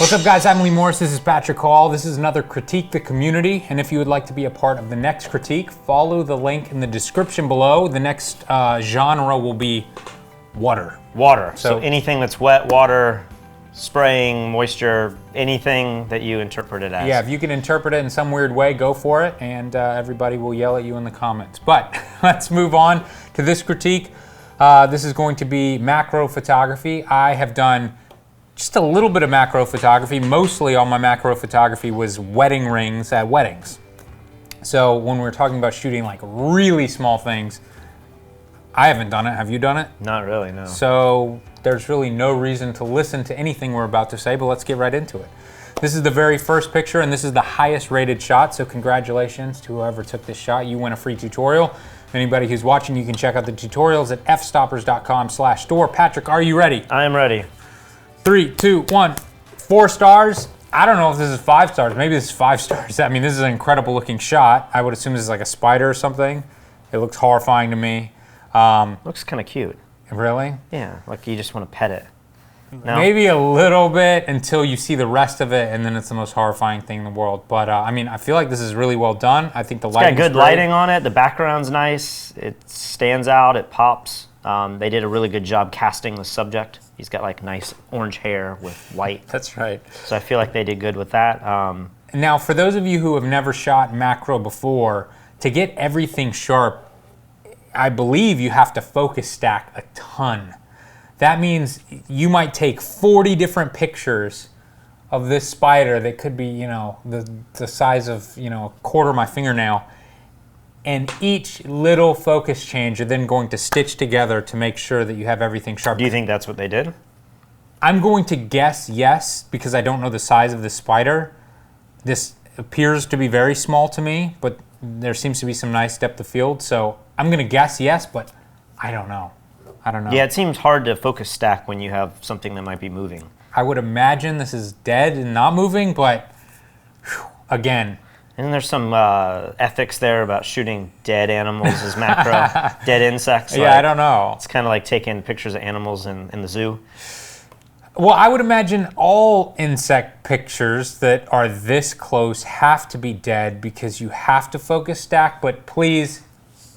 What's up, guys? I'm Lee Morris. This is Patrick Hall. This is another Critique the Community. And if you would like to be a part of the next critique, follow the link in the description below. The next genre will be water. Water. So anything that's wet, water, spraying, moisture, anything that you interpret it as. Yeah, if you can interpret it in some weird way, go for it, and everybody will yell at you in the comments. But let's move on to this critique. This is going to be macro photography. I have done just a little bit of macro photography. Mostly all my macro photography was wedding rings at weddings. So when we're talking about shooting like really small things, I haven't done it. Have you done it? Not really, no. So there's really no reason to listen to anything we're about to say, but let's get right into it. This is the very first picture, and this is the highest rated shot, so congratulations to whoever took this shot. You win a free tutorial. Anybody who's watching, you can check out the tutorials at fstoppers.com/store. Patrick, are you ready? I am ready. 3, 2, 1. 4 stars. I don't know if this is 5 stars. Maybe this is 5 stars. I mean, this is an incredible looking shot. I would assume this is like a spider or something. It looks horrifying to me. Looks kind of cute. Really? Yeah, like you just want to pet it. No? Maybe a little bit until you see the rest of it, and then it's the most horrifying thing in the world. But I mean, I feel like this is really well done. I think the lighting. It's got good lighting on it. The background's nice. It stands out. It pops. They did a really good job casting the subject. He's got like nice orange hair with white. That's right. So I feel like they did good with that. Now, for those of you who have never shot macro before, to get everything sharp, I believe you have to focus stack a ton. That means you might take 40 different pictures of this spider that could be, you know, the size of, you know, a quarter of my fingernail. And each little focus change you're then going to stitch together to make sure that you have everything sharp. Do you think that's what they did? I'm going to guess yes, because I don't know the size of the spider. This appears to be very small to me, but there seems to be some nice depth of field. So I'm going to guess yes, but I don't know. I don't know. Yeah, it seems hard to focus stack when you have something that might be moving. I would imagine this is dead and not moving, but whew, again. And then there's some ethics there about shooting dead animals as macro, dead insects. Yeah, like, I don't know. It's kind of like taking pictures of animals in the zoo. Well, I would imagine all insect pictures that are this close have to be dead because you have to focus stack, but please.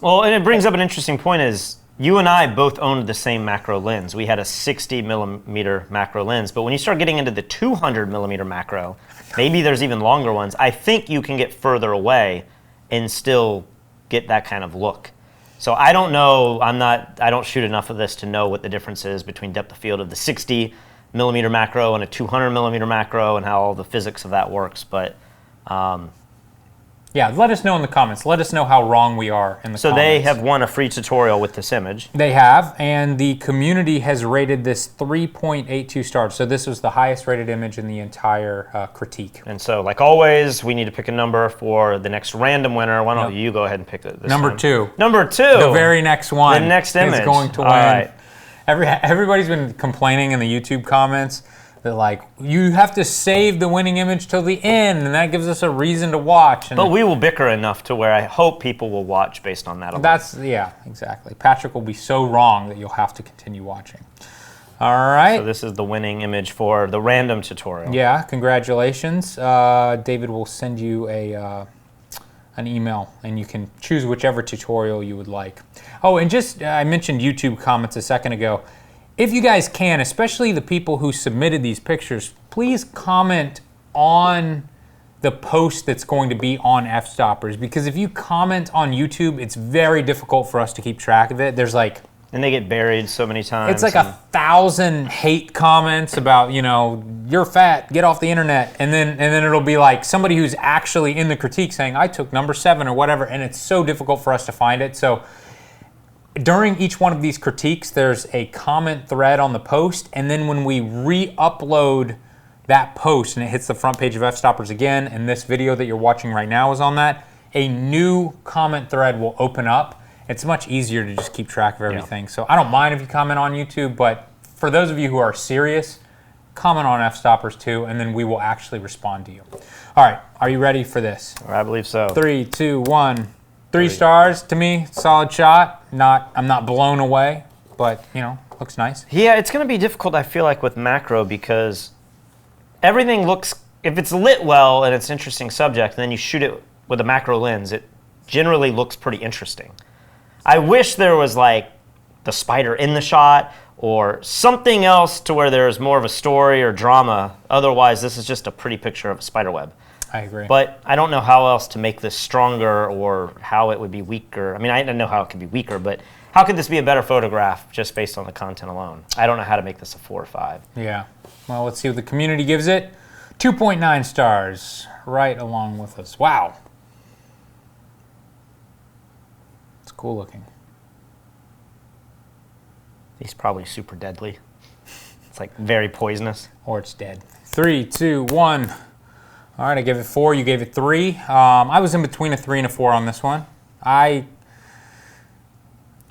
Well, and it brings up an interesting point is, you and I both owned the same macro lens. We had a 60 millimeter macro lens, but when you start getting into the 200 millimeter macro, maybe there's even longer ones, I think you can get further away and still get that kind of look. So I don't know, I don't shoot enough of this to know what the difference is between depth of field of the 60 millimeter macro and a 200 millimeter macro and how all the physics of that works, but yeah, let us know in the comments. Let us know how wrong we are in the comments. So they have won a free tutorial with this image. They have, and the community has rated this 3.82 stars. So this was the highest rated image in the entire critique. And so, like always, we need to pick a number for the next random winner. Why don't you go ahead and pick it this Number time? 2. Number 2. The very next one. The next image is going to win. All right. Everybody's been complaining in the YouTube comments that like, you have to save the winning image till the end, and that gives us a reason to watch. And but we will bicker enough to where I hope people will watch based on that alone. Yeah, exactly. Patrick will be so wrong that you'll have to continue watching. All right. So this is the winning image for the random tutorial. Yeah, congratulations. David will send you an email, and you can choose whichever tutorial you would like. Oh, and just, I mentioned YouTube comments a second ago. If you guys can, especially the people who submitted these pictures, please comment on the post that's going to be on Fstoppers, because if you comment on YouTube, it's very difficult for us to keep track of it. There's like... And they get buried so many times. It's like 1,000 hate comments about, you know, you're fat, get off the internet. And then it'll be like somebody who's actually in the critique saying, I took number 7 or whatever, and it's so difficult for us to find it. So during each one of these critiques, there's a comment thread on the post, and then when we re-upload that post and it hits the front page of Fstoppers again, and this video that you're watching right now is on that, a new comment thread will open up. It's much easier to just keep track of everything. Yeah. So I don't mind if you comment on YouTube, but for those of you who are serious, comment on Fstoppers too, and then we will actually respond to you. All right, are you ready for this? I believe so. 3, 2, 1. 3 stars to me, solid shot. I'm not blown away, but you know, looks nice. Yeah, it's going to be difficult, I feel like, with macro because everything looks, if it's lit well and it's an interesting subject, and then you shoot it with a macro lens, it generally looks pretty interesting. I wish there was like the spider in the shot or something else to where there's more of a story or drama. Otherwise, this is just a pretty picture of a spider web. I agree. But I don't know how else to make this stronger or how it would be weaker. I mean, I don't know how it could be weaker, but how could this be a better photograph just based on the content alone? I don't know how to make this a 4 or 5. Yeah. Well, let's see what the community gives it. 2.9 stars, right along with us. Wow. It's cool looking. He's probably super deadly. It's like very poisonous. Or it's dead. 3, 2, 1. All right, I gave it 4. You gave it 3. I was in between a 3 and a 4 on this one.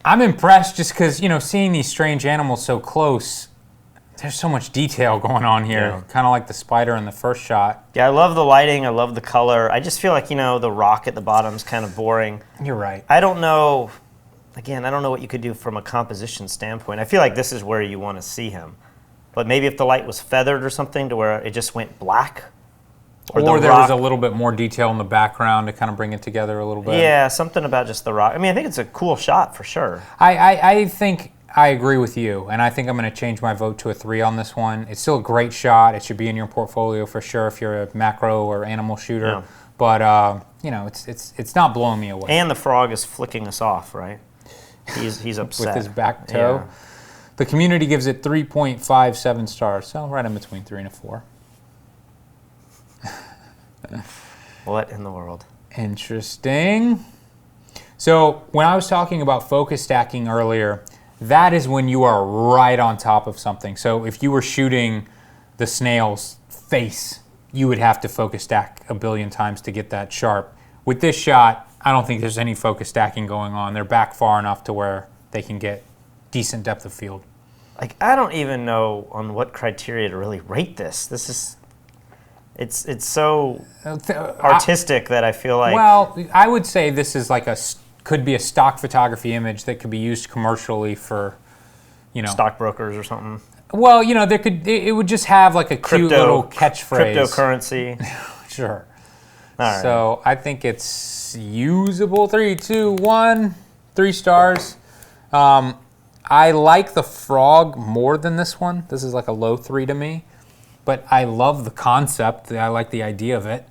I'm impressed just because, you know, seeing these strange animals so close, there's so much detail going on here. Yeah. Kind of like the spider in the first shot. Yeah, I love the lighting. I love the color. I just feel like, you know, the rock at the bottom is kind of boring. You're right. I don't know. Again, I don't know what you could do from a composition standpoint. I feel like this is where you want to see him. But maybe if the light was feathered or something to where it just went black. Or there was a little bit more detail in the background to kind of bring it together a little bit. Yeah, something about just the rock. I mean, I think it's a cool shot for sure. I think I agree with you, and I think I'm going to change my vote to a 3 on this one. It's still a great shot. It should be in your portfolio for sure if you're a macro or animal shooter. Yeah. But, you know, it's not blowing me away. And the frog is flicking us off, right? He's upset. With his back toe. Yeah. The community gives it 3.57 stars, so right in between 3 and a 4. What in the world? Interesting. So when I was talking about focus stacking earlier, that is when you are right on top of something. So if you were shooting the snail's face, you would have to focus stack a billion times to get that sharp. With this shot, I don't think there's any focus stacking going on. They're back far enough to where they can get decent depth of field. Like, I don't even know on what criteria to really rate this. This is, it's so artistic that I feel like. Well, I would say this is like could be a stock photography image that could be used commercially for, you know, stockbrokers or something. Well, you know, it would just have like a cute little catchphrase. Cryptocurrency. Sure. All right. So I think it's usable. 3, 2, 1, 3 stars. I like the frog more than this one. This is like a low 3 to me. But I love the concept. I like the idea of it.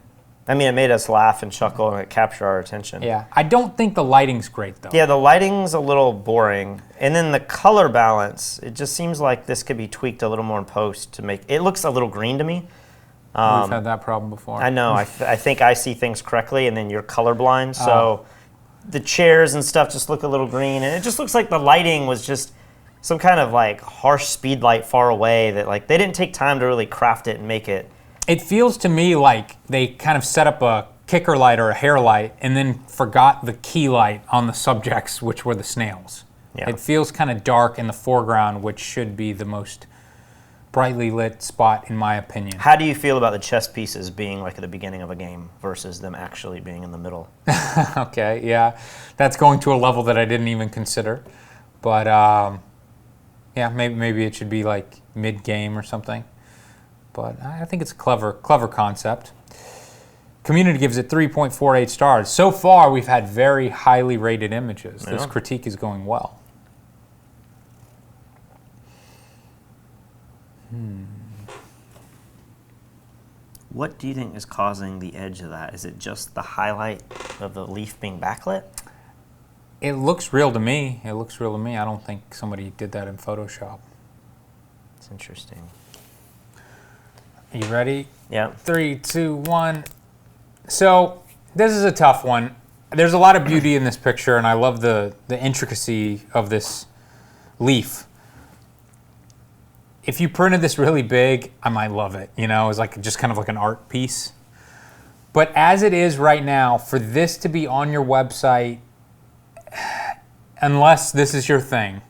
I mean, it made us laugh and chuckle and it captured our attention. Yeah. I don't think the lighting's great, though. Yeah, the lighting's a little boring. And then the color balance, it just seems like this could be tweaked a little more in post to make... It looks a little green to me. We've had that problem before. I know. I think I see things correctly, and then you're colorblind. So the chairs and stuff just look a little green. And it just looks like the lighting was just some kind of like harsh speed light far away that like they didn't take time to really craft it and make it. It feels to me like they kind of set up a kicker light or a hair light and then forgot the key light on the subjects, which were the snails. Yeah. It feels kind of dark in the foreground, which should be the most brightly lit spot, in my opinion. How do you feel about the chess pieces being like at the beginning of a game versus them actually being in the middle? Okay, yeah. That's going to a level that I didn't even consider. But yeah, maybe it should be like mid-game or something. But I think it's a clever concept. Community gives it 3.48 stars. So far, we've had very highly rated images. This critique is going well. What do you think is causing the edge of that? Is it just the highlight of the leaf being backlit? It looks real to me. I don't think somebody did that in Photoshop. It's interesting. Are you ready? Yeah. 3, 2, 1. So this is a tough one. There's a lot of beauty in this picture, and I love the intricacy of this leaf. If you printed this really big, I might love it. You know, it's like just kind of like an art piece. But as it is right now, for this to be on your website, unless this is your thing,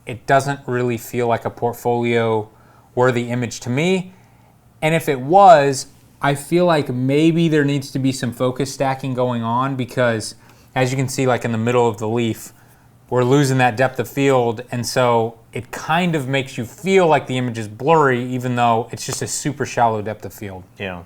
it doesn't really feel like a portfolio-worthy image to me. And if it was, I feel like maybe there needs to be some focus stacking going on because, as you can see, like in the middle of the leaf, we're losing that depth of field. And so it kind of makes you feel like the image is blurry, even though it's just a super shallow depth of field. Yeah.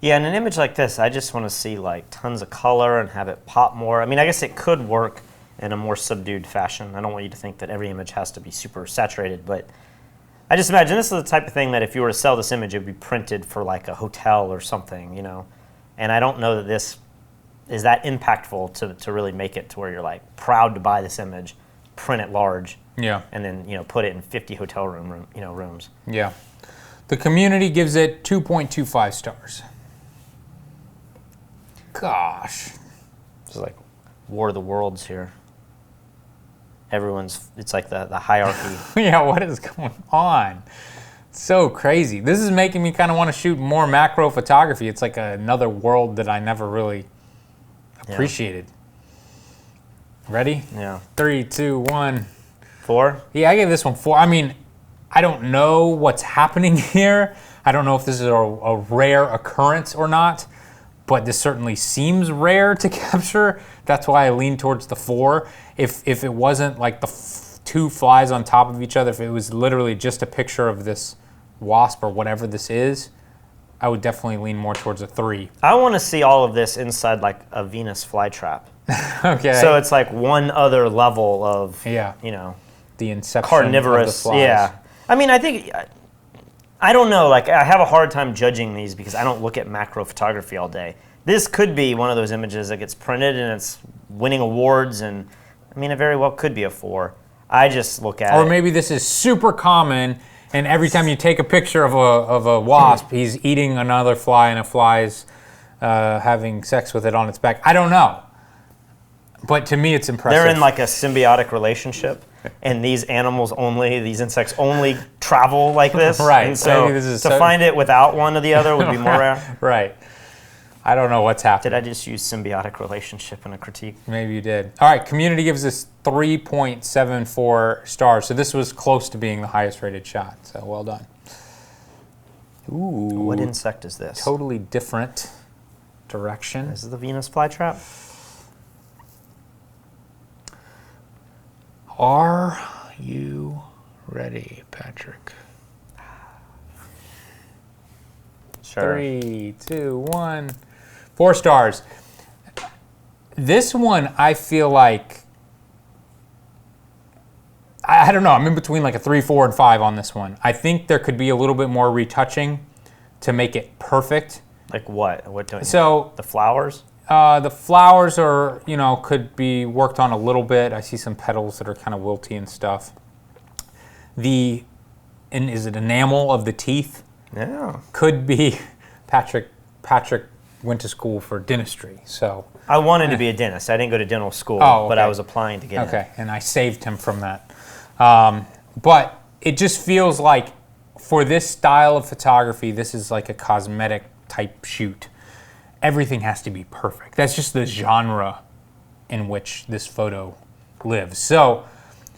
Yeah, in an image like this, I just want to see like tons of color and have it pop more. I mean, I guess it could work in a more subdued fashion. I don't want you to think that every image has to be super saturated, but I just imagine this is the type of thing that if you were to sell this image, it would be printed for like a hotel or something, you know? And I don't know that this is that impactful to really make it to where you're like proud to buy this image, print it large, Yeah. and then, you know, put it in 50 hotel rooms. Yeah. The community gives it 2.25 stars. Gosh. It's like War of the Worlds here. It's like the hierarchy. Yeah, what is going on? It's so crazy. This is making me kind of want to shoot more macro photography. It's like another world that I never really appreciated. Ready? Yeah. 3, 2, 1. 4? Yeah, I gave this one 4. I mean, I don't know what's happening here. I don't know if this is a rare occurrence or not, but this certainly seems rare to capture. That's why I lean towards the 4. If it wasn't like the 2 flies on top of each other, if it was literally just a picture of this wasp or whatever this is, I would definitely lean more towards a 3. I want to see all of this inside like a Venus Flytrap. Okay. So it's like one other level of, you know, the inception carnivorous. of the flies. Yeah. I mean, I don't know. Like, I have a hard time judging these because I don't look at macro photography all day. This could be one of those images that gets printed and it's winning awards, and I mean, it very well could be a 4. I just look at Or maybe this is super common, and every time you take a picture of a wasp, he's eating another fly, and a fly's having sex with it on its back. I don't know. But to me, it's impressive. They're in like a symbiotic relationship, and these insects only travel like this. Right. And so Maybe this is to find it without one or the other would be more rare. Right. I don't know what's happening. Did I just use symbiotic relationship in a critique? Maybe you did. All right, community gives this 3.74 stars. So this was close to being the highest rated shot. So well done. Ooh. What insect is this? Totally different direction. This is the Venus Flytrap. Are you ready, Patrick? Sure. 3, 2, 1. 4 stars. This one, I feel like, I don't know, I'm in between like a 3, 4, and 5 on this one. I think there could be a little bit more retouching to make it perfect. Like what? What don't you So the flowers? The flowers are, could be worked on a little bit. I see some petals that are kind of wilty and stuff. Is it enamel of the teeth? Yeah. Could be. Patrick went to school for dentistry, so. I wanted to be a dentist. I didn't go to dental school, but I was applying to get in. Okay, and I saved him from that. But it just feels like for this style of photography, this is like a cosmetic type shoot. Everything has to be perfect. That's just the genre in which this photo lives. So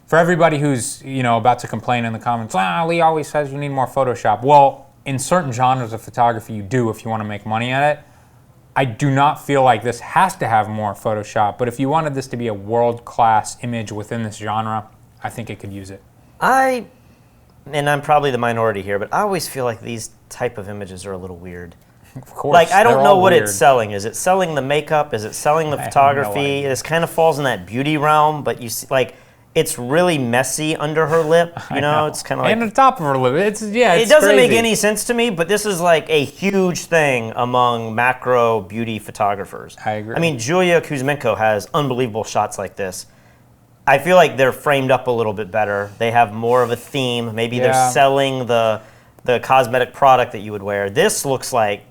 for everybody who's about to complain in the comments, Lee always says you need more Photoshop. Well, in certain genres of photography, you do if you want to make money at it. I do not feel like this has to have more Photoshop, but if you wanted this to be a world-class image within this genre, I think it could use it. And I'm probably the minority here, but I always feel like these type of images are a little weird. Of course. Like, I don't know what weird. it's selling. Is it selling the makeup? Is it selling the photography? No, this kind of falls in that beauty realm, but you see, like, it's really messy under her lip. Know. It's kind of like, and the top of her lip. It's it doesn't crazy. make any sense to me. But this is like a huge thing among macro beauty photographers. I agree. I mean, Julia Kuzmenko has unbelievable shots like this. I feel like they're framed up a little bit better. They have more of a theme. Maybe they're selling the cosmetic product that you would wear. This looks like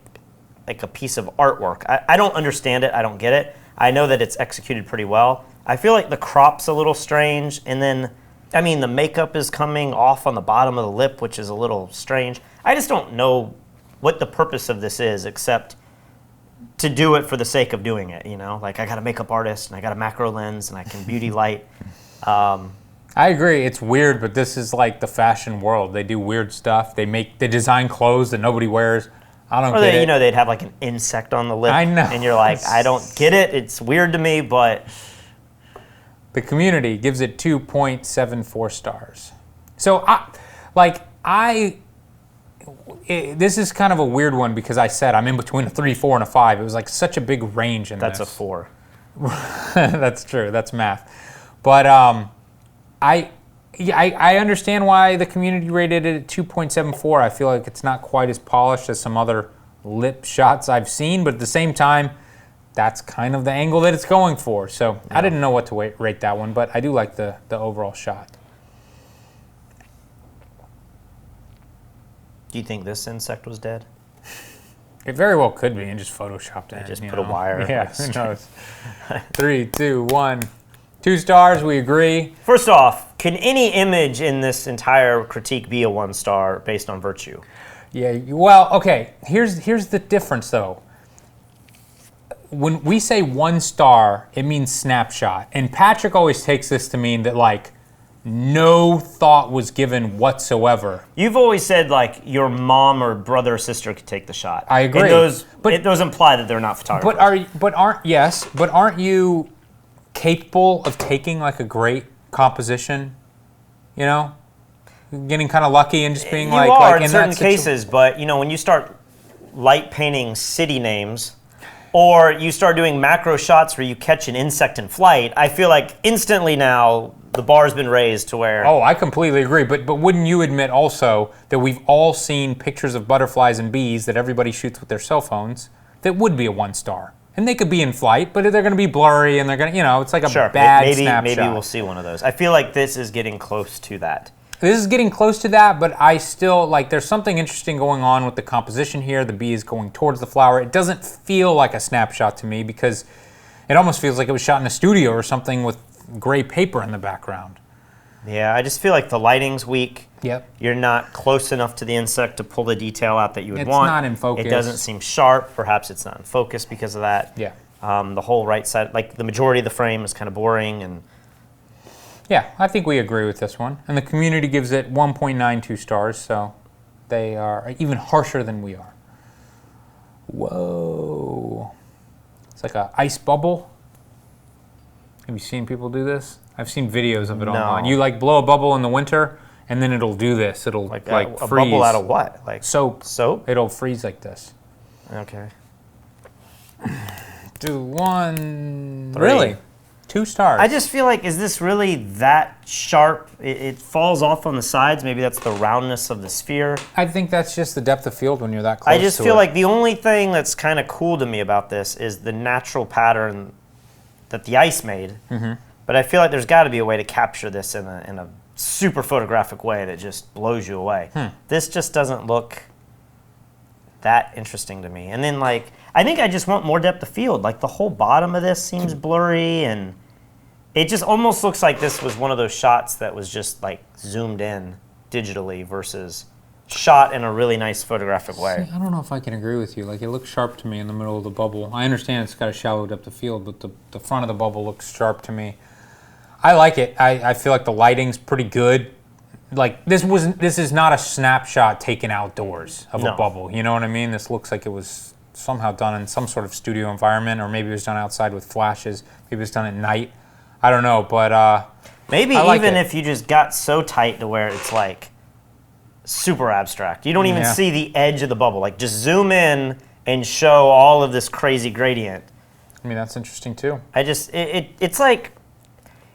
a piece of artwork. I don't understand it. I don't get it. I know that it's executed pretty well. I feel like the crop's a little strange, and then, I mean, the makeup is coming off on the bottom of the lip, which is a little strange. I just don't know what the purpose of this is, except to do it for the sake of doing it, Like, I got a makeup artist, and I got a macro lens, and I can beauty light. I agree. It's weird, but this is like the fashion world. They do weird stuff. They design clothes that nobody wears. I don't get it. They'd have like an insect on the lip. I know. And you're like, I don't get it. It's weird to me, but The community gives it 2.74 stars. So, this is kind of a weird one because I said I'm in between a 3, 4, and a 5. It was like such a big range in That's this. a 4. That's true. That's math. But I understand why the community rated it at 2.74. I feel like it's not quite as polished as some other lip shots I've seen, but at the same time, that's kind of the angle that it's going for. So I didn't know what to rate that one, but I do like the overall shot. Do you think this insect was dead? It very well could be, and just photoshopped it. Just put a wire. Yeah, who knows? 3, 2, 1. 2 stars, we agree. First off, can any image in this entire critique be a 1 star based on virtue? Yeah, well, okay, here's the difference, though. When we say 1 star, it means snapshot. And Patrick always takes this to mean that, like, no thought was given whatsoever. You've always said, like, your mom or brother or sister could take the shot. I agree. And those imply that they're not photographers. But aren't you capable of taking, like, a great composition, you know? Getting kind of lucky and just being you like... are like in certain cases, but, you know, when you start light painting city names, or you start doing macro shots where you catch an insect in flight, I feel like instantly now the bar's been raised to where... Oh, I completely agree. But wouldn't you admit also that we've all seen pictures of butterflies and bees that everybody shoots with their cell phones that would be a 1 star? And they could be in flight, but they're going to be blurry and they're going to, you know, it's like a bad snapshot. Maybe we'll see one of those. I feel like this is getting close to that. This is getting close to that, but I still, like, there's something interesting going on with the composition here. The bee is going towards the flower. It doesn't feel like a snapshot to me because it almost feels like it was shot in a studio or something with gray paper in the background. Yeah, I just feel like the lighting's weak. Yep. You're not close enough to the insect to pull the detail out that you would It's want. not in focus. It doesn't seem sharp. Perhaps it's not in focus because of that. Yeah. The whole right side, like the majority of the frame is kind of boring and... Yeah, I think we agree with this one. And the community gives it 1.92 stars, so they are even harsher than we are. Whoa. It's like an ice bubble. Have you seen people do this? I've seen videos of it online. You like blow a bubble in the winter, and then it'll do this. It'll like a freeze. bubble out of what? Like soap. Soap? It'll freeze like this. Okay. 2, 1. 3. Really? 2 stars. I just feel like, is this really that sharp? It falls off on the sides. Maybe that's the roundness of the sphere. I think that's just the depth of field when you're that close to it. I just feel like the only thing that's kind of cool to me about this is the natural pattern that the ice made. Mm-hmm. But I feel like there's got to be a way to capture this in a super photographic way that just blows you away. This just doesn't look that interesting to me. And then, like, I think I just want more depth of field. Like, the whole bottom of this seems blurry, and it just almost looks like this was one of those shots that was just, like, zoomed in digitally versus shot in a really nice photographic way. See, I don't know if I can agree with you. Like, it looks sharp to me in the middle of the bubble. I understand it's got a shallow depth of field, but the front of the bubble looks sharp to me. I like it. I feel like the lighting's pretty good. Like, this is not a snapshot taken outdoors of a bubble. You know what I mean? This looks like it was somehow done in some sort of studio environment, or maybe it was done outside with flashes. Maybe it was done at night. I don't know, but maybe like even it. if you just got so tight to where it's like super abstract. You don't even see the edge of the bubble. Like, just zoom in and show all of this crazy gradient. I mean, that's interesting too.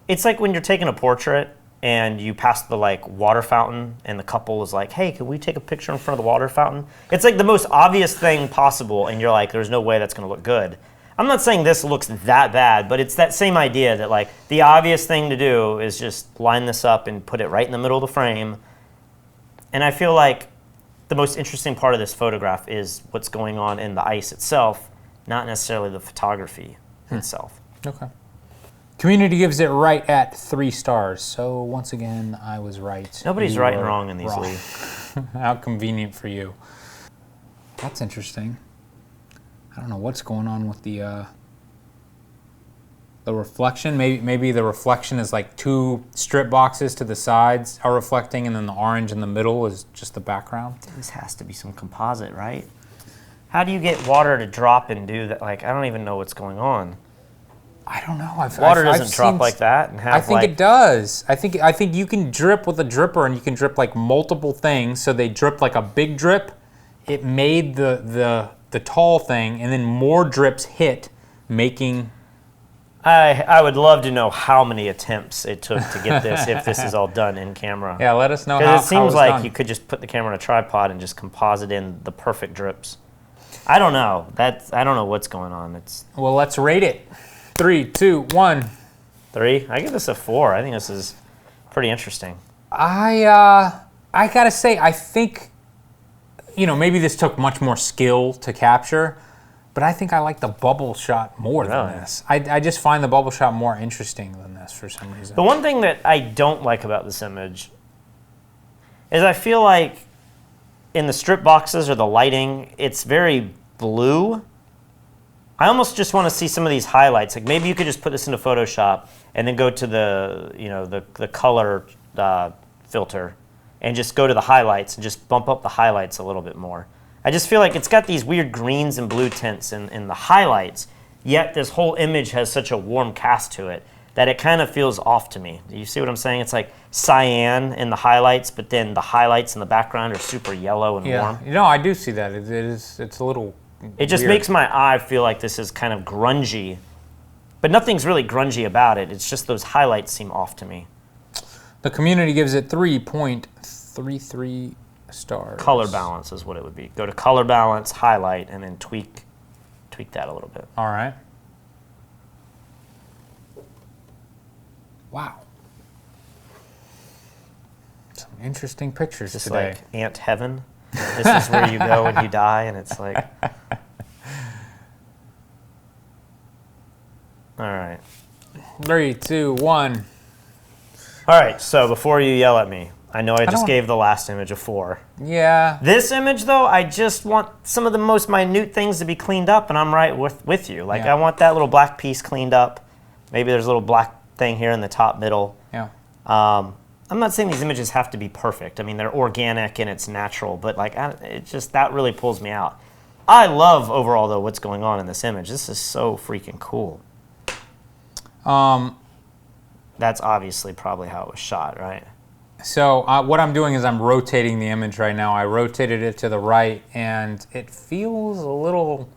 It's like when you're taking a portrait and you pass the, like, water fountain and the couple is like, hey, can we take a picture in front of the water fountain? It's like the most obvious thing possible, and you're like, there's no way that's going to look good. I'm not saying this looks that bad, but it's that same idea that, like, the obvious thing to do is just line this up and put it right in the middle of the frame. And I feel like the most interesting part of this photograph is what's going on in the ice itself, not necessarily the photography itself. Okay. Community gives it right at 3 stars. So once again, I was right. Nobody's You right and were wrong in these wrong. leagues. How convenient for you. That's interesting. I don't know what's going on with the reflection. Maybe the reflection is like 2 strip boxes to the sides are reflecting, and then the orange in the middle is just the background. This has to be some composite, right? How do you get water to drop and do that? Like, I don't even know what's going on. I don't know. Water doesn't drop like that and have I think it does. I think you can drip with a dripper, and you can drip like multiple things. So they dripped like a big drip. It made the tall thing, and then more drips hit, making. I would love to know how many attempts it took to get this, if this is all done in camera. Yeah, let us know how. Because it seems like done. you could just put the camera on a tripod and just composite in the perfect drips. I don't know. I don't know what's going on. Well, let's rate it. 3, 2, 1. 3? I give this a 4. I think this is pretty interesting. I gotta say, I think, maybe this took much more skill to capture, but I think I like the bubble shot more than this. I just find the bubble shot more interesting than this for some reason. The one thing that I don't like about this image is I feel like in the strip boxes or the lighting, it's very blue. I almost just want to see some of these highlights. Like maybe you could just put this into Photoshop and then go to the color filter and just go to the highlights and just bump up the highlights a little bit more. I just feel like it's got these weird greens and blue tints in the highlights, yet this whole image has such a warm cast to it that it kind of feels off to me. Do you see what I'm saying? It's like cyan in the highlights, but then the highlights in the background are super yellow and warm. I do see that. It's a little It just weird. makes my eye feel like this is kind of grungy, but nothing's really grungy about it. It's just those highlights seem off to me. The community gives it 3.33 stars. Color balance is what it would be. Go to color balance, highlight, and then tweak that a little bit. All right. Wow. Some interesting pictures Just today. like ant heaven. This is where you go when you die, and it's like. All right. 3, 2, 1. All right. So before you yell at me, I know I just gave the last image a 4. Yeah. This image, though, I just want some of the most minute things to be cleaned up, and I'm right with you. Like, I want that little black piece cleaned up. Maybe there's a little black thing here in the top middle. Yeah. I'm not saying these images have to be perfect. I mean, they're organic and it's natural, but like, that really pulls me out. I love overall, though, what's going on in this image. This is so freaking cool. That's obviously probably how it was shot, right? So what I'm doing is I'm rotating the image right now. I rotated it to the right, and it feels a little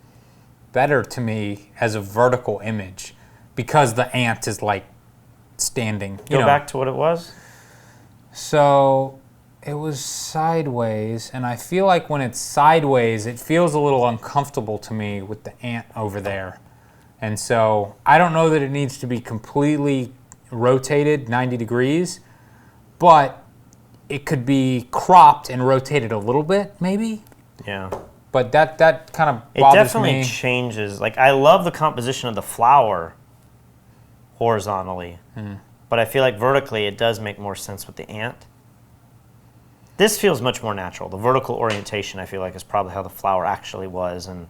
better to me as a vertical image because the ant is like standing. Go back to what it was. So it was sideways, and I feel like when it's sideways, it feels a little uncomfortable to me with the ant over there. And so I don't know that it needs to be completely rotated 90 degrees, but it could be cropped and rotated a little bit, maybe. Yeah. But that kind of bothers me. It definitely changes. Like, I love the composition of the flower horizontally, but I feel like vertically it does make more sense with the ant. This feels much more natural. The vertical orientation, I feel like, is probably how the flower actually was, and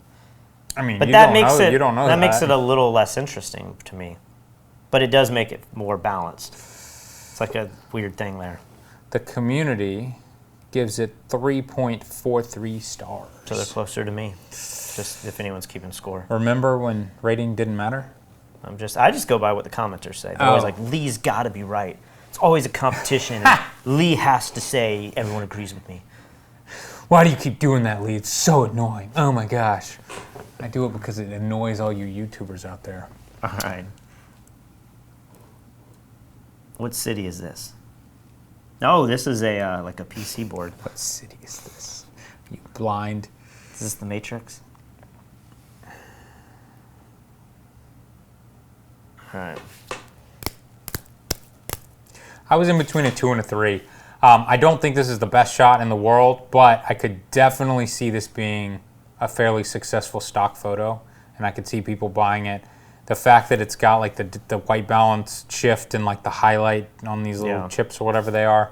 I mean, but you that don't makes know, it you don't know that makes it a little less interesting to me. But it does make it more balanced. It's like a weird thing there. The community gives it 3.43 stars. So they're closer to me. Just if anyone's keeping score. Remember when rating didn't matter? I just go by what the commenters say. They're always like, Lee's got to be right. It's always a competition. And Lee has to say everyone agrees with me. Why do you keep doing that, Lee? It's so annoying. Oh my gosh. I do it because it annoys all you YouTubers out there. All right. What city is this? Oh, this is a like a PC board. What city is this? Are you blind? Is this the Matrix? All right. I was in between a 2 and a 3. I don't think this is the best shot in the world, but I could definitely see this being a fairly successful stock photo, and I could see people buying it. The fact that it's got like the white balance shift and like the highlight on these little chips or whatever they are,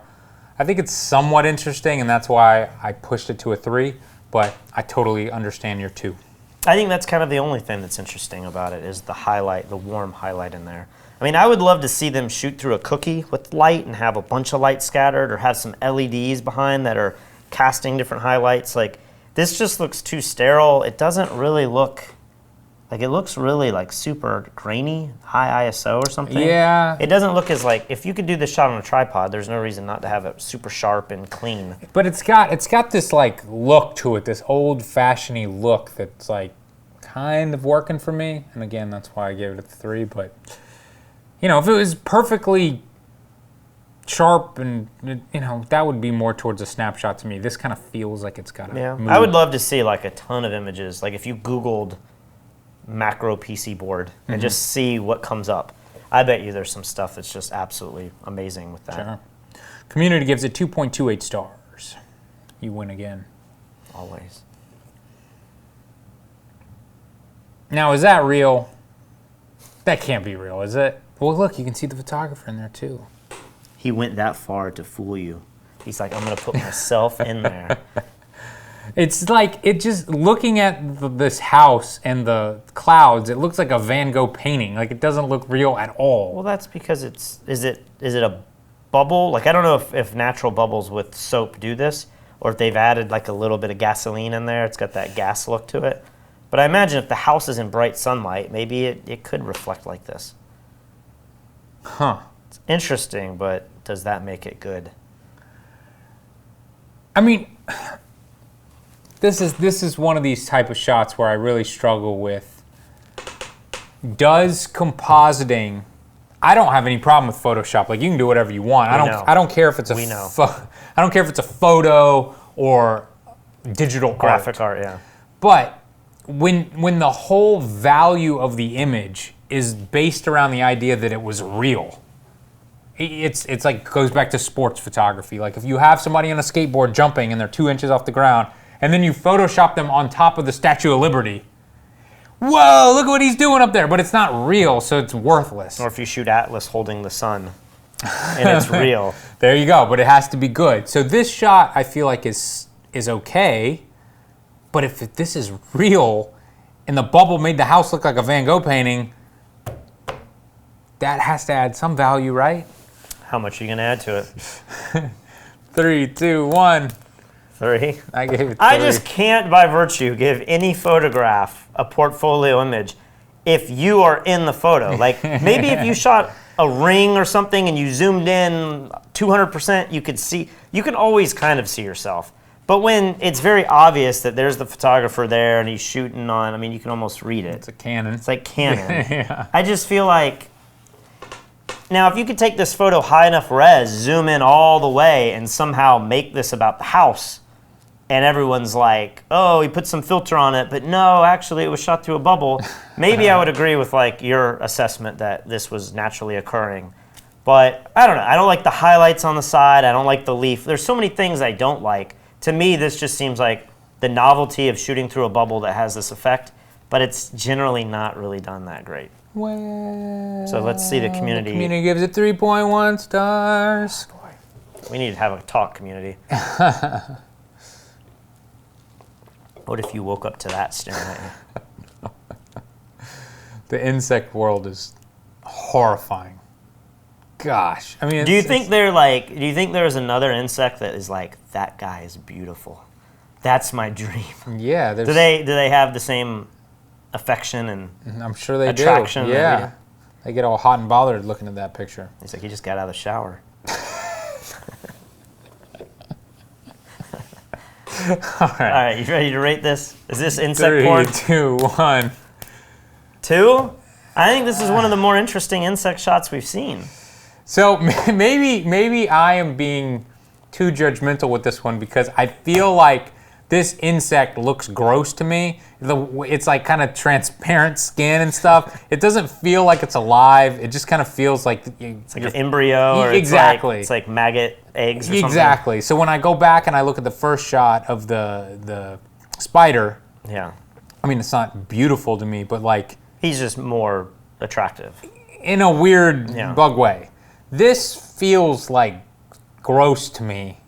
I think it's somewhat interesting, and that's why I pushed it to a 3, but I totally understand your 2. I think that's kind of the only thing that's interesting about it is the highlight, the warm highlight in there. I mean, I would love to see them shoot through a cookie with light and have a bunch of light scattered or have some LEDs behind that are casting different highlights. Like, this just looks too sterile. It doesn't really look Like, it looks really, like, super grainy, high ISO or something. Yeah. It doesn't look as, like, if you could do this shot on a tripod, there's no reason not to have it super sharp and clean. But it's got this, like, look to it, this old-fashioned-y look that's, like, kind of working for me. And again, that's why I gave it a 3. But, you know, if it was perfectly sharp and, you know, that would be more towards a snapshot to me. This kind of feels like it's got a move. I would love to see, like, a ton of images. Like, if you Googled macro PC board and just see what comes up. I bet you there's some stuff that's just absolutely amazing with that. Sure. Community gives it 2.28 stars. You win again. Always. Now, is that real? That can't be real, is it? Well, look, you can see the photographer in there, too. He went that far to fool you. He's like, I'm going to put myself in there. It's like, it just, looking at this house and the clouds, it looks like a Van Gogh painting. Like, it doesn't look real at all. Well, that's because is it a bubble? Like, I don't know if natural bubbles with soap do this, or if they've added like a little bit of gasoline in there. It's got that gas look to it. But I imagine if the house is in bright sunlight, maybe it could reflect like this. Huh. It's interesting, but does that make it good? I mean, this is one of these type of shots where I really struggle with. Does compositing? I don't have any problem with Photoshop. Like, you can do whatever you want. I don't care if it's I don't care if it's a photo or digital graphic art. Yeah. But when the whole value of the image is based around the idea that it was real, it's like goes back to sports photography. Like, if you have somebody on a skateboard jumping and they're 2 inches off the ground, and then you Photoshop them on top of the Statue of Liberty. Whoa, look at what he's doing up there. But it's not real, so it's worthless. Or if you shoot Atlas holding the sun, and it's real. There you go, but it has to be good. So this shot, I feel like, is okay. But if this is real, and the bubble made the house look like a Van Gogh painting, that has to add some value, right? How much are you going to add to it? 3, 2, 1. 3. I gave it 3. I just can't, by virtue, give any photograph a portfolio image if you are in the photo. Like, maybe if you shot a ring or something and you zoomed in 200%, you can always kind of see yourself. But when it's very obvious that there's the photographer there and he's shooting on, I mean, you can almost read it. It's a Canon. It's like Canon. Yeah. I just feel like, now if you could take this photo high enough res, zoom in all the way, and somehow make this about the house, and everyone's like, oh, he put some filter on it, but no, actually it was shot through a bubble, maybe I would agree with like your assessment that this was naturally occurring. But I don't know. I don't like the highlights on the side. I don't like the leaf. There's so many things I don't like. To me, this just seems like the novelty of shooting through a bubble that has this effect, but it's generally not really done that great. Well, so let's see the community. The community gives it 3.1 stars. We need to have a talk, community. What if you woke up to that staring at you? The insect world is horrifying. Gosh, I mean, do you think there's another insect that is like, that guy is beautiful? That's my dream. Yeah. Do they have the same affection and I'm sure they attraction? do. Yeah. They get all hot and bothered looking at that picture. He's like, he just got out of the shower. All right, you ready to rate this? Is this insect porn? 3, 2, 1. 2? I think this is one of the more interesting insect shots we've seen. So maybe I am being too judgmental with this one because I feel like this insect looks gross to me. It's like kind of transparent skin and stuff. It doesn't feel like it's alive. It just kind of feels like it's like an embryo. Or exactly. It's like maggot eggs or something. Exactly. So when I go back and I look at the first shot of the spider, yeah, I mean, it's not beautiful to me, but like, he's just more attractive in a weird bug way. This feels like gross to me.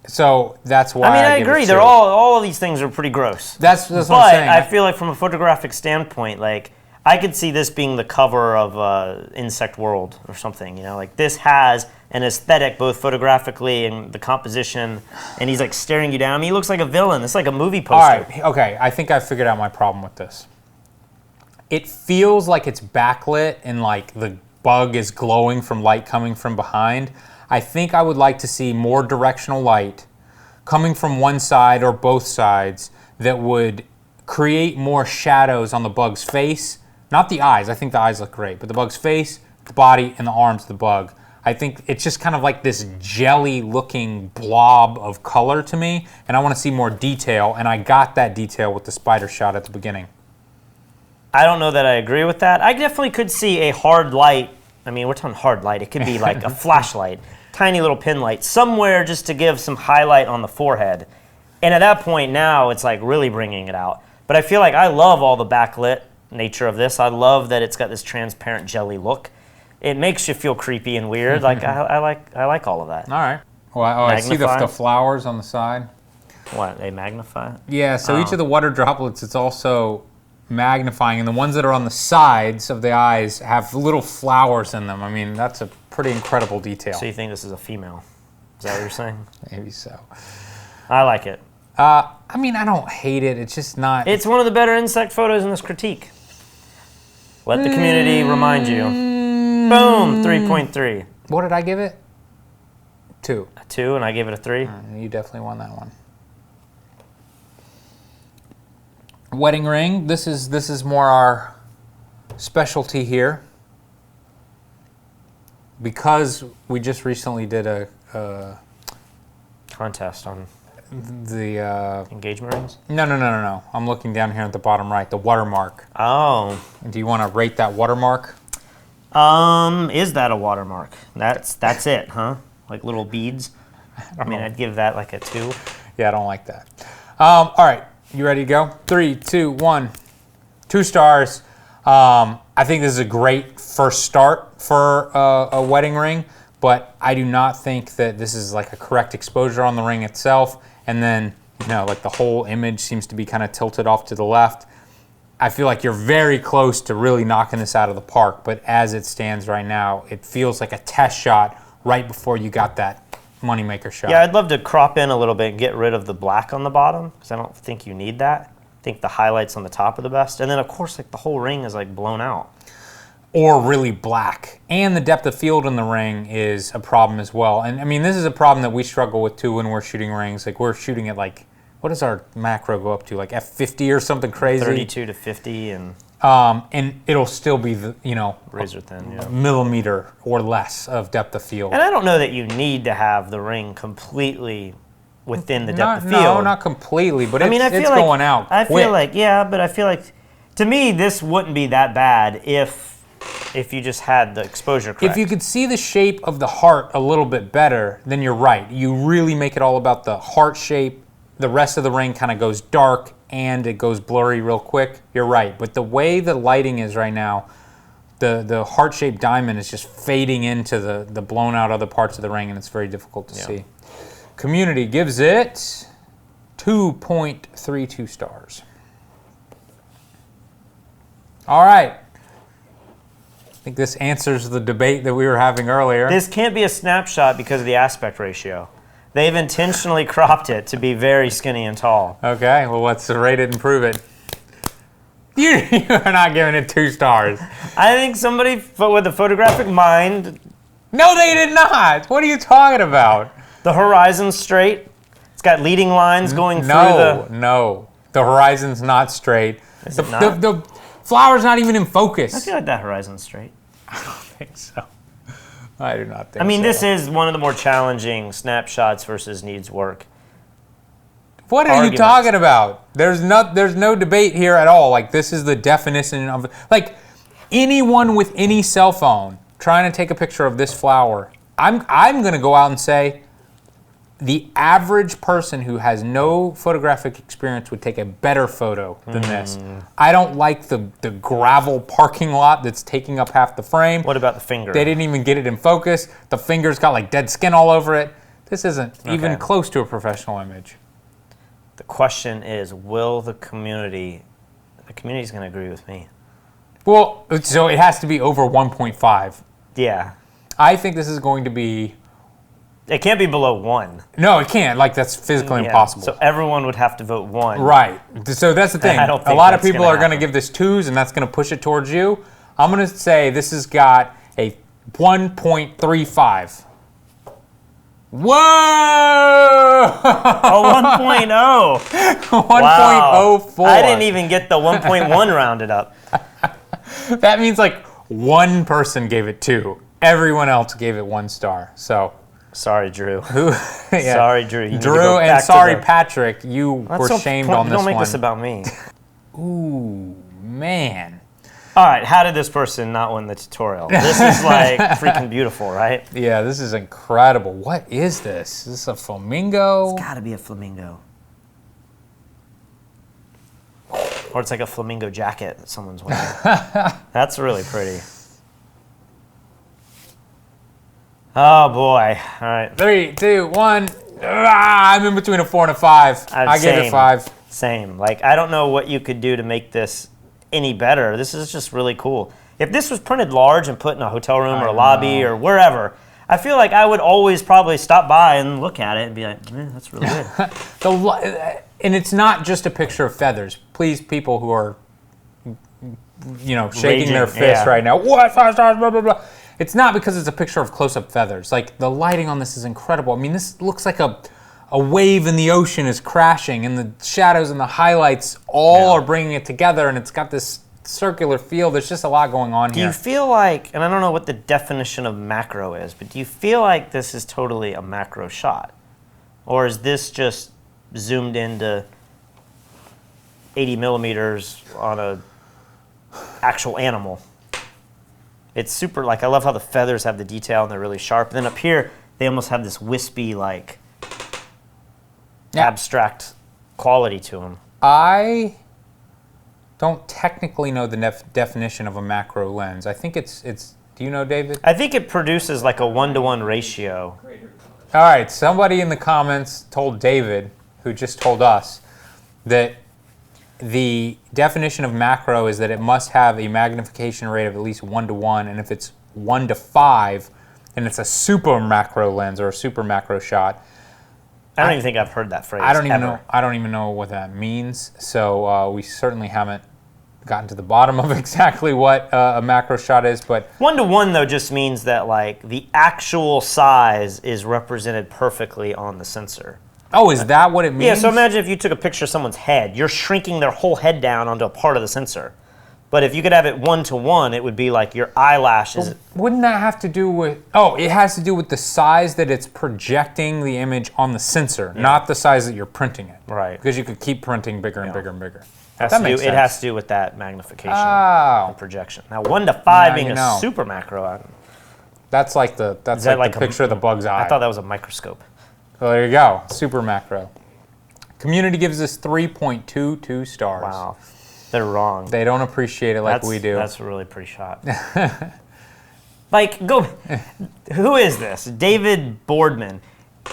So that's why I agree. They're all of these things are pretty gross. That's what I'm saying. But I feel like from a photographic standpoint, like I could see this being the cover of Insect World or something. You know, like this has an aesthetic both photographically and the composition, and he's like staring you down. I mean, he looks like a villain. It's like a movie poster. All right. Okay. I think I figured out my problem with this. it feels like it's backlit and like the bug is glowing from light coming from behind. I think I would like to see more directional light coming from one side or both sides that would create more shadows on the bug's face. Not the eyes, I think the eyes look great, but the bug's face, the body, and the arms of the bug. I think it's just kind of like this jelly-looking blob of color to me, and I want to see more detail, and I got that detail with the spider shot at the beginning. I don't know that I agree with that. I definitely could see a hard light. I mean, we're talking hard light. It could be like a flashlight, tiny little pin light, somewhere just to give some highlight on the forehead. And at that point now, it's like really bringing it out. But I feel like I love all the backlit nature of this. I love that it's got this transparent jelly look. It makes you feel creepy and weird. Like I like all of that. All right. Well, I see the flowers on the side. What, they magnify? Yeah, so each of the water droplets, it's also magnifying, and the ones that are on the sides of the eyes have little flowers in them. I mean, that's a pretty incredible detail. So you think this is a female? Is that what you're saying? Maybe so. I like it. I mean, I don't hate it. It's just not... It's one of the better insect photos in this critique. Let the community remind you. Boom, 3.3. What did I give it? 2. A 2, and I gave it a 3. You definitely won that one. Wedding ring. This is more our specialty here. Because we just recently did a contest on the engagement rings? No. I'm looking down here at the bottom right, the watermark. Oh. Do you want to rate that watermark? Is that a watermark? That's it, huh? Like little beads? I mean, I'd give that like a 2. Yeah, I don't like that. All right, you ready to go? 3, 2, 1. 2 stars. I think this is a great first start for a wedding ring, but I do not think that this is like a correct exposure on the ring itself. And then, like the whole image seems to be kind of tilted off to the left. I feel like you're very close to really knocking this out of the park, but as it stands right now, it feels like a test shot right before you got that moneymaker shot. Yeah, I'd love to crop in a little bit and get rid of the black on the bottom, because I don't think you need that. I think the highlights on the top are the best. And then, of course, like the whole ring is like blown out. Or really black. And the depth of field in the ring is a problem as well. And I mean, this is a problem that we struggle with too when we're shooting rings. Like we're shooting at like, what does our macro go up to? Like F50 or something crazy? 32 to 50 and it'll still be the, razor thin, yeah. millimeter or less of depth of field. And I don't know that you need to have the ring completely within the depth of field. No, not completely, but I mean, it's going out quick. I feel like, but I feel like, to me, this wouldn't be that bad if you just had the exposure correct. If you could see the shape of the heart a little bit better, then you're right. You really make it all about the heart shape. The rest of the ring kind of goes dark and it goes blurry real quick. You're right. But the way the lighting is right now, the heart-shaped diamond is just fading into the blown out other parts of the ring, and it's very difficult to see. Community gives it 2.32 stars. All right. I think this answers the debate that we were having earlier. This can't be a snapshot because of the aspect ratio. They've intentionally cropped it to be very skinny and tall. Okay, well, let's rate it and prove it. You are not giving it 2 stars. I think somebody with a photographic mind... No, they did not. What are you talking about? The horizon's straight. It's got leading lines going through the... No. The horizon's not straight. Is it not? The flower's not even in focus. I feel like that horizon's straight. I don't think so. I do not think so. I mean, this is one of the more challenging snapshots versus needs work. What are you talking about? There's no debate here at all. Like, this is the definition of... Like, anyone with any cell phone trying to take a picture of this flower, I'm going to go out and say the average person who has no photographic experience would take a better photo than this. I don't like the gravel parking lot that's taking up half the frame. What about the finger? They didn't even get it in focus. The finger's got like dead skin all over it. This isn't even close to a professional image. The question is, will the community's going to agree with me. Well, so it has to be over 1.5. Yeah. I think this is going to be It can't be below 1. No, it can't. Like, that's physically Yeah, impossible. So everyone would have to vote 1. Right. So that's the thing. I don't A think lot of that's people gonna are going to happen. give this 2s, and that's going to push it towards you. I'm going to say this has got a 1.35. Whoa! A 1.0. 1.04. I didn't even get the 1.1 rounded up. That means like one person gave it 2. Everyone else gave it 1 star. So, Sorry, Drew. yeah. Sorry, Drew. You need to Drew go and back to sorry, the- Patrick, you That's were so shamed point- on this Don't make one. this about me. Ooh, man. All right, how did this person not win the tutorial? This is like freaking beautiful, right? Yeah, this is incredible. What is this? Is this a flamingo? Gotta be a flamingo. Or it's like a flamingo jacket that someone's wearing. That's really pretty. Oh boy. All right. 3, 2, 1. I'm in between a 4 and a 5. I gave it Same. 5. Same. Like, I don't know what you could do to make this any better. This is just really cool. If this was printed large and put in a hotel room or a lobby or wherever, I feel like I would always probably stop by and look at it and be like, that's really good. And it's not just a picture of feathers. Please, people who are, shaking Raging, their fists yeah. right now. What? 5 stars, blah, blah, blah. It's not because it's a picture of close-up feathers. Like, the lighting on this is incredible. I mean, this looks like a wave in the ocean is crashing, and the shadows and the highlights all are bringing it together, and it's got this circular feel. There's just a lot going on Do here. you feel like, and I don't know what the definition of macro is, but do you feel like this is totally a macro shot? Or is this just zoomed into 80 millimeters on a actual animal? It's super, like, I love how the feathers have the detail and they're really sharp. And then up here, they almost have this wispy, like, abstract quality to them. I don't technically know the definition of a macro lens. I think it's. Do you know, David? I think it produces like a 1-to-1 ratio. All right, somebody in the comments told David, who just told us, that the definition of macro is that it must have a magnification rate of at least 1-to-1, and if it's 1-to-5, then it's a super macro lens or a super macro shot. I don't even think I've heard that phrase. I don't even ever. know. I don't even know what that means. So we certainly haven't gotten to the bottom of exactly what a macro shot is. But 1-to-1 though just means that like the actual size is represented perfectly on the sensor. oh, is that what it means? Yeah. So imagine if you took a picture of someone's head, you're shrinking their whole head down onto a part of the sensor. But if you could have it 1-to-1, it would be like your eyelashes. Wouldn't that have to do with? Oh, it has to do with the size that it's projecting the image on the sensor, not the size that you're printing it. Right. Because you could keep printing bigger and bigger and bigger. It That makes it sense. has to do with that magnification Oh. and projection. Now 1-to-5 Now being you a know. super macro. That's like the like the a- picture of the bug's eye. I thought that was a microscope. Well, there you go. Super macro. Community gives us 3.22 stars. Wow. They're wrong. They don't appreciate it like we do. That's a really pretty shot. Like, who is this? David Boardman.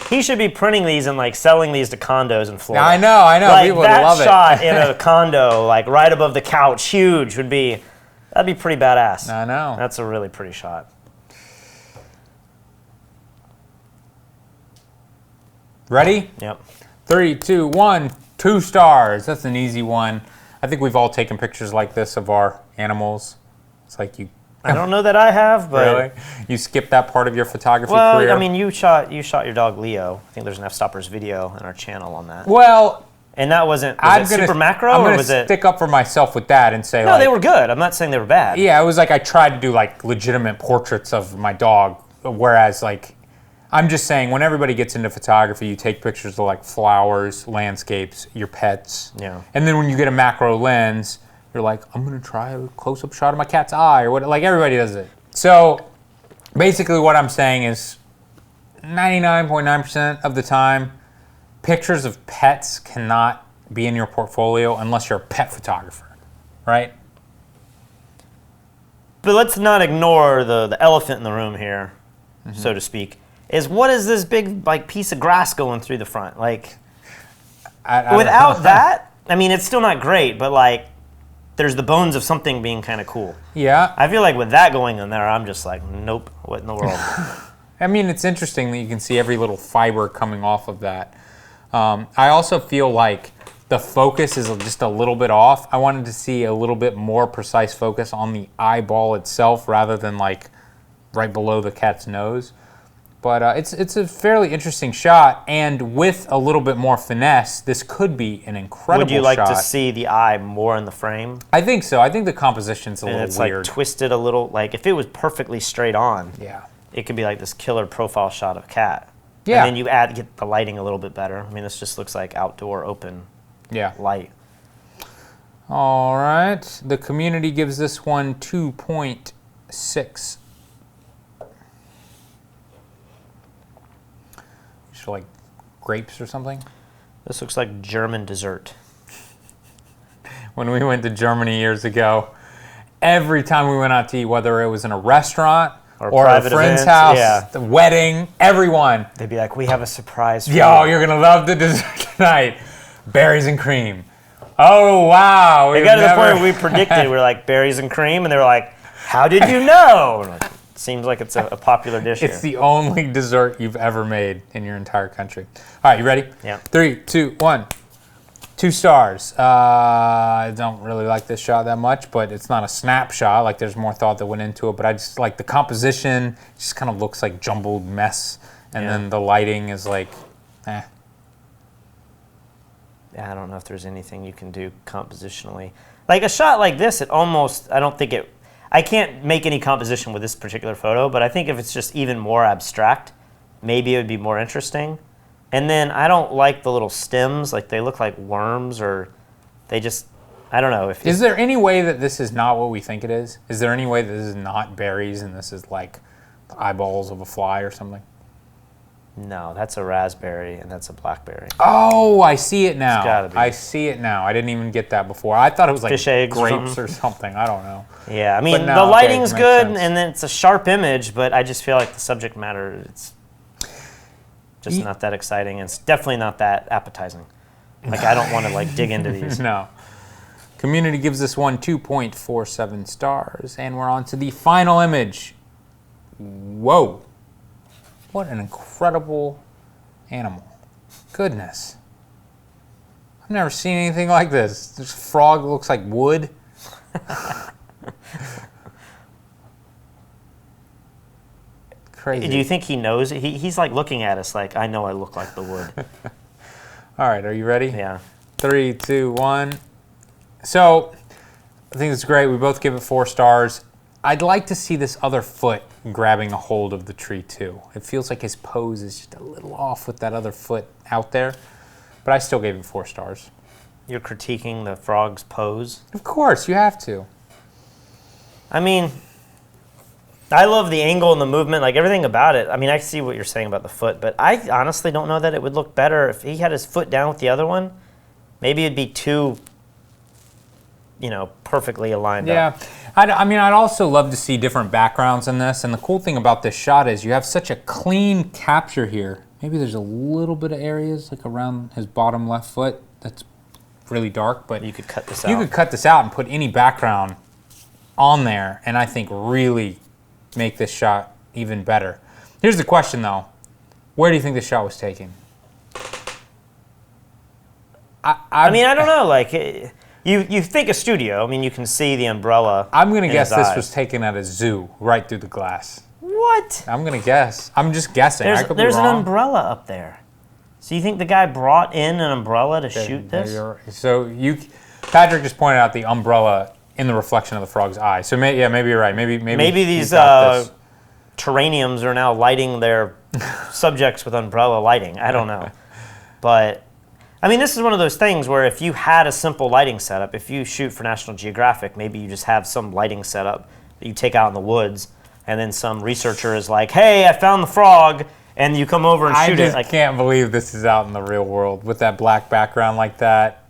He should be printing these and like selling these to condos in Florida. I know. Like, People would that love it. shot in a condo, like right above the couch, huge, that'd be pretty badass. I know. That's a really pretty shot. Ready? Yep. 3, 2, 1, 2 stars. That's an easy one. I think we've all taken pictures like this of our animals. It's like you I don't know that I have, but really you skipped that part of your photography well, career. I mean, you shot your dog Leo. I think there's an Fstoppers video on our channel on that. well, And that wasn't I'm was it gonna super macro I'm or gonna was it? stick up for myself with that and say No, like, they were good. I'm not saying they were bad. yeah, it was like I tried to do like legitimate portraits of my dog, whereas like I'm just saying when everybody gets into photography, you take pictures of like flowers, landscapes, your pets. Yeah. And then when you get a macro lens, you're like, I'm gonna try a close-up shot of my cat's eye or what, like everybody does it. So basically what I'm saying is 99.9% of the time, pictures of pets cannot be in your portfolio unless you're a pet photographer, right? But let's not ignore the elephant in the room here, Mm-hmm. so to speak. Is what is this big like piece of grass going through the front? Like I don't know. without that, I mean it's still not great, but like there's the bones of something being kind of cool. Yeah. I feel like with that going in there, I'm just like, nope, what in the world? I mean, it's interesting that you can see every little fiber coming off of that. I also feel like the focus is just a little bit off. I wanted to see a little bit more precise focus on the eyeball itself rather than like right below the cat's nose. But it's a fairly interesting shot, and with a little bit more finesse, this could be an incredible shot. Would you like to see the eye more in the frame? I think so. I think the composition's a little weird. It's like twisted a little. Like if it was perfectly straight on, yeah, it could be like this killer profile shot of a cat. Yeah. And then you get the lighting a little bit better. I mean, this just looks like outdoor open light. All right. The community gives this one 2.6. Like grapes or something. This looks like German dessert. When we went to Germany years ago, every time we went out to eat, whether it was in a restaurant or at a friend's house, the wedding, everyone. They'd be like, we have a surprise for Yo, you're going to love the dessert tonight. Berries and cream. Oh, wow. It got to the point where we predicted. We were like, berries and cream. And they were like, how did you know? Seems like it's a popular dish here. It's the only dessert you've ever made in your entire country. All right, you ready? Yeah. 3, 2, 1. 2 stars. I don't really like this shot that much, but it's not a snapshot. Like there's more thought that went into it, but I just like the composition. It just kind of looks like jumbled mess, and then the lighting is like, Yeah, I don't know if there's anything you can do compositionally. Like a shot like this, I can't make any composition with this particular photo, but I think if it's just even more abstract, maybe it would be more interesting. And then I don't like the little stems, like they look like worms, or they just, I don't know. Is there any way that this is not what we think it is? Is there any way that this is not berries and this is like the eyeballs of a fly or something? No, that's a raspberry and that's a blackberry. Oh, I see it now. It's gotta be. I see it now. I didn't even get that before. I thought it was like fish eggs grapes or something. I don't know. Yeah, I mean, no, the lighting's okay, good sense. and then it's a sharp image, but I just feel like the subject matter, it's just not that exciting. And it's definitely not that appetizing. Like, I don't want to like dig into these. No. Community gives this one 2.47 stars, and we're on to the final image. Whoa. What an incredible animal. Goodness. I've never seen anything like this. This frog looks like wood. Crazy. Do you think he knows? He's like looking at us like, I know I look like the wood. All right, are you ready? Yeah. 3, 2, 1. So, I think it's great. We both give it 4 stars. I'd like to see this other foot grabbing a hold of the tree too. It feels like his pose is just a little off with that other foot out there, but I still gave it 4 stars. You're critiquing the frog's pose? Of course, you have to. I mean, I love the angle and the movement, like everything about it. I mean, I see what you're saying about the foot, but I honestly don't know that it would look better if he had his foot down with the other one. Maybe it'd be too, perfectly aligned up. Yeah. I mean, I'd also love to see different backgrounds in this. And the cool thing about this shot is you have such a clean capture here. Maybe there's a little bit of areas like around his bottom left foot that's really dark, but you could cut this out. You could cut this out and put any background on there, and I think really make this shot even better. Here's the question though. Where do you think this shot was taken? I mean, I don't know. Like, you think a studio. I mean, you can see the umbrella. I'm going to guess this was taken at a zoo, right through the glass. What? I'm going to guess. I'm just guessing. I could be There's wrong. an umbrella up there. So you think the guy brought in an umbrella to shoot this? So Patrick just pointed out the umbrella in the reflection of the frog's eye. So maybe you're right. Maybe these terraniums are now lighting their subjects with umbrella lighting. I don't know. But, I mean, this is one of those things where if you had a simple lighting setup, if you shoot for National Geographic, maybe you just have some lighting setup that you take out in the woods, and then some researcher is like, hey, I found the frog, and you come over and shoot it. I can't believe this is out in the real world with that black background like that.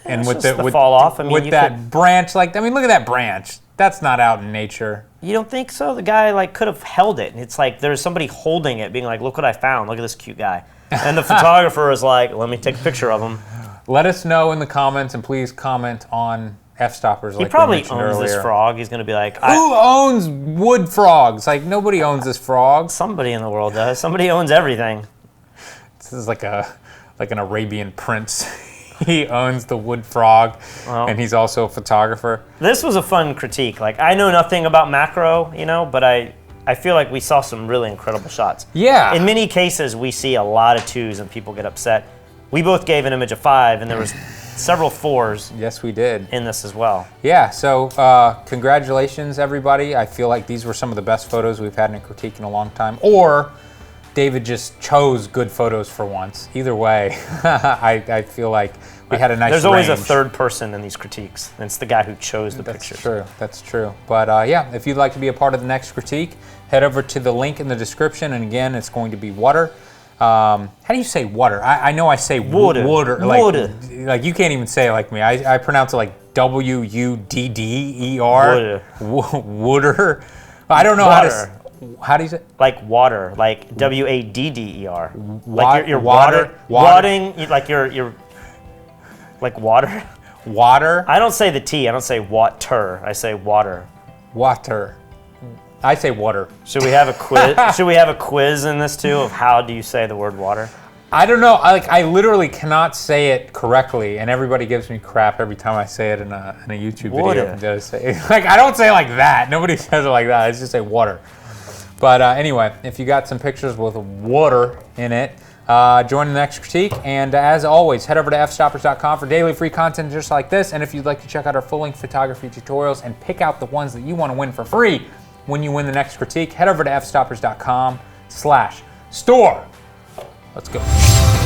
And with the fall off. I mean, with that branch, look at that branch. That's not out in nature. You don't think so? The guy could have held it, and it's like there's somebody holding it, being like, "Look what I found! Look at this cute guy." And the photographer is like, "Let me take a picture of him." Let us know in the comments, and please comment on Fstoppers. He probably owns this frog. He's going to be like, who owns wood frogs? Like, nobody owns this frog. Somebody in the world does. Somebody owns everything. This is like an Arabian prince. He owns the wood frog, and he's also a photographer. This was a fun critique. Like, I know nothing about macro, but I feel like we saw some really incredible shots. Yeah. In many cases, we see a lot of 2s and people get upset. We both gave an image of 5, and there was several 4s. Yes, we did. In this as well. Yeah, so congratulations, everybody. I feel like these were some of the best photos we've had in a critique in a long time. Or David just chose good photos for once. Either way, I feel like we had a nice There's always range. a third person in these critiques, and it's the guy who chose the pictures. That's true. But yeah, if you'd like to be a part of the next critique, head over to the link in the description, and again, it's going to be water. How do you say water? I know I say water. Like you can't even say it like me. I pronounce it like W-U-D-D-E-R. Water. I don't know how do you say? Like water, like W-A-D-D-E-R. Like you're watering, like you're like water. Water. I don't say the T. I don't say water. I say water. Water. I say water. Should we have a quiz? Should we have a quiz in this too of how do you say the word water? I don't know. I literally cannot say it correctly, and everybody gives me crap every time I say it in a YouTube video. Like I don't say it like that. Nobody says it like that. I just say water. But anyway, if you got some pictures with water in it, join the next critique. And as always, head over to fstoppers.com for daily free content just like this. And if you'd like to check out our full-length photography tutorials and pick out the ones that you want to win for free when you win the next critique, head over to fstoppers.com/store. Let's go.